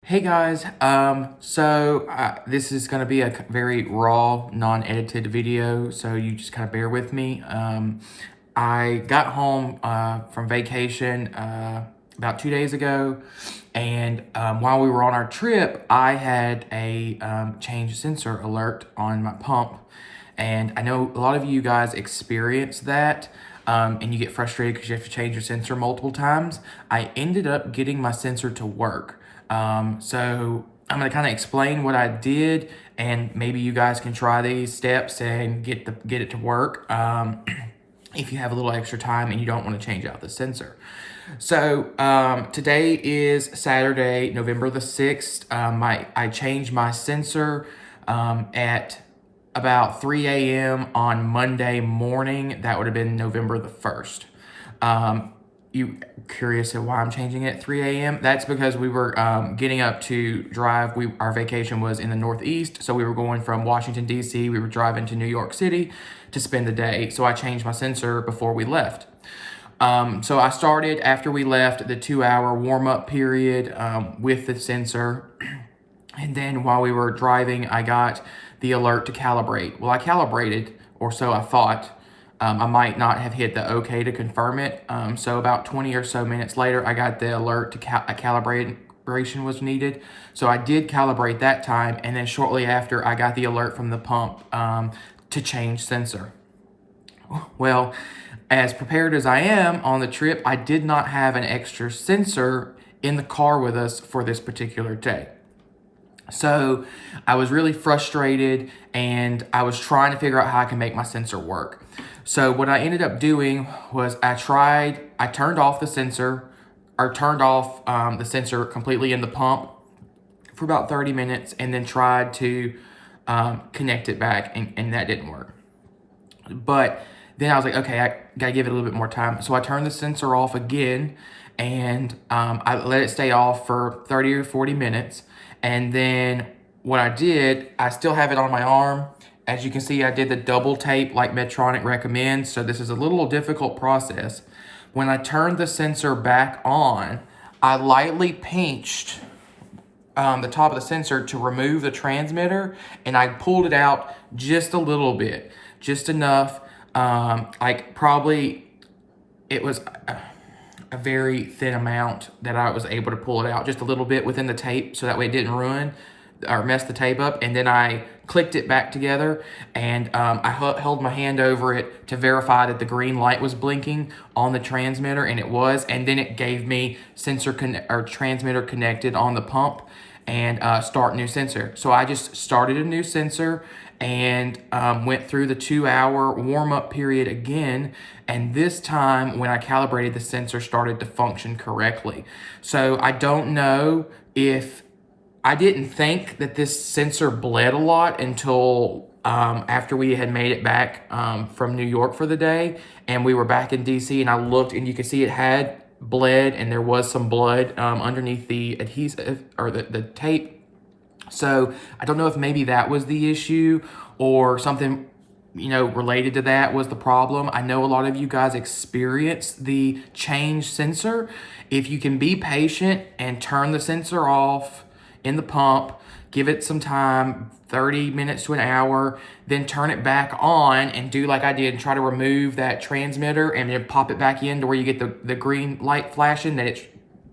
Hey guys, this is going to be a very raw, non-edited video, so you just kind of bear with me. I got home from vacation about 2 days ago, and while we were on our trip, I had a change sensor alert on my pump, and I know a lot of you guys experience that. And you get frustrated because you have to change your sensor multiple times. I ended up getting my sensor to work. So I'm going to kind of explain what I did, and maybe you guys can try these steps and get it to work if you have a little extra time and you don't want to change out the sensor. So today is Saturday, November the 6th. I changed my sensor at about 3 a.m. on Monday morning. That would have been November the 1st. You curious at why I'm changing it at 3 a.m.? That's because we were getting up to drive. Our vacation was in the Northeast, so we were going from Washington, D.C. We were driving to New York City to spend the day, so I changed my sensor before we left. So I started, after we left, the 2-hour warm-up period with the sensor, and then while we were driving, I got the alert to calibrate. Well, I calibrated, or so I thought. I might not have hit the OK to confirm it. So about 20 or so minutes later, I got the alert to a calibration was needed. So I did calibrate that time, and then shortly after, I got the alert from the pump to change sensor. Well, as prepared as I am on the trip, I did not have an extra sensor in the car with us for this particular day. So I was really frustrated, and I was trying to figure out how I can make my sensor work. So what I ended up doing was I turned off the sensor, or turned off the sensor completely in the pump for about 30 minutes, and then tried to connect it back, and that didn't work. But then I was like, okay, I gotta give it a little bit more time. So I turned the sensor off again, and I let it stay off for 30 or 40 minutes. And then what I did, I still have it on my arm. As you can see, I did the double tape like Medtronic recommends, so this is a little difficult process. When I turned the sensor back on, I lightly pinched the top of the sensor to remove the transmitter, and I pulled it out just a little bit, just enough, like probably it was a very thin amount that I was able to pull it out just a little bit within the tape, so that way it didn't ruin or mess the tape up. And then I clicked it back together, and I held my hand over it to verify that the green light was blinking on the transmitter, and it was. And then it gave me transmitter connected on the pump, and start new sensor. So I just started a new sensor and went through the 2-hour warm-up period again, and this time when I calibrated, the sensor started to function correctly. So I don't know if I didn't think that this sensor bled a lot until after we had made it back from New York for the day, and we were back in DC, and I looked, and you could see it had bled, and there was some blood underneath the adhesive or the tape. So I don't know if maybe that was the issue, or something, related to that was the problem. I know a lot of you guys experience the change sensor. If you can be patient and turn the sensor off in the pump, give it some time, 30 minutes to an hour, then turn it back on and do like I did and try to remove that transmitter, and then pop it back in to where you get the green light flashing that it's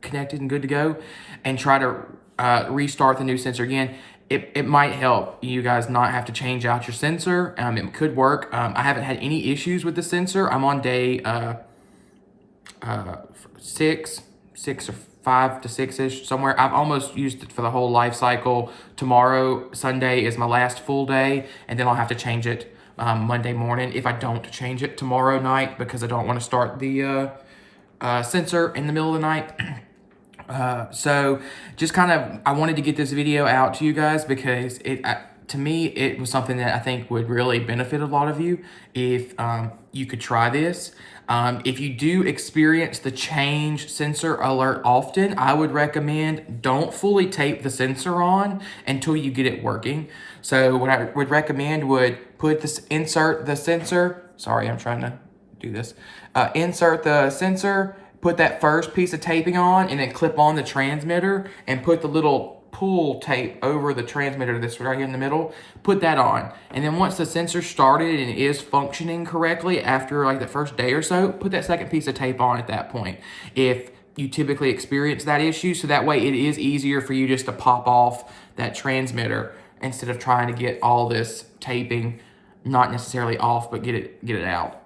connected and good to go, and try to restart the new sensor again. It might help you guys not have to change out your sensor. It could work. I haven't had any issues with the sensor. I'm on day 6 or 5 to 6-ish, somewhere. I've almost used it for the whole life cycle. Tomorrow, Sunday, is my last full day, and then I'll have to change it Monday morning if I don't change it tomorrow night, because I don't want to start the sensor in the middle of the night. So just I wanted to get this video out to you guys, because to me, it was something that I think would really benefit a lot of you if you could try this. If you do experience the change sensor alert often, I would recommend don't fully tape the sensor on until you get it working. So what I would recommend would insert the sensor. Sorry, I'm trying to do this. Insert the sensor, put that first piece of taping on, and then clip on the transmitter, and put the little pull tape over the transmitter, this right here in the middle, put that on. And then once the sensor started and is functioning correctly after like the first day or so, put that second piece of tape on at that point. If you typically experience that issue, so that way it is easier for you just to pop off that transmitter instead of trying to get all this taping, not necessarily off, but get it out.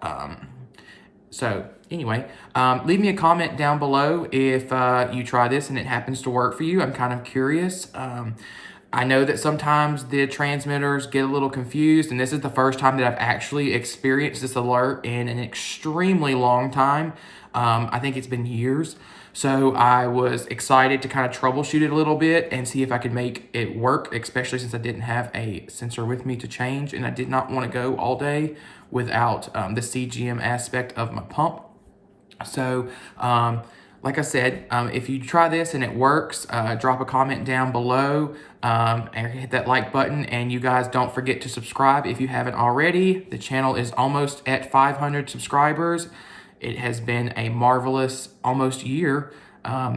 So anyway, leave me a comment down below if you try this and it happens to work for you. I'm kind of curious. I know that sometimes the transmitters get a little confused, and this is the first time that I've actually experienced this alert in an extremely long time. I think it's been years. So I was excited to kind of troubleshoot it a little bit and see if I could make it work, especially since I didn't have a sensor with me to change, and I did not want to go all day without the CGM aspect of my pump. So, like I said, if you try this and it works, drop a comment down below and hit that like button. And you guys don't forget to subscribe if you haven't already. The channel is almost at 500 subscribers. It has been a marvelous almost year.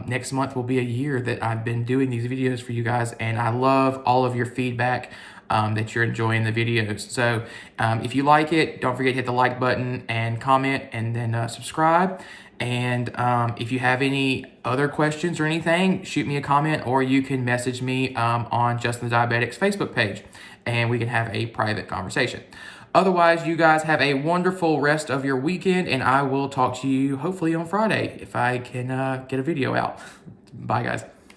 Next month will be a year that I've been doing these videos for you guys, and I love all of your feedback that you're enjoying the videos. So if you like it, don't forget to hit the like button and comment, and then subscribe. And if you have any other questions or anything, shoot me a comment, or you can message me on Justin the Diabetic's Facebook page, and we can have a private conversation. Otherwise, you guys have a wonderful rest of your weekend, and I will talk to you hopefully on Friday if I can get a video out. Bye, guys.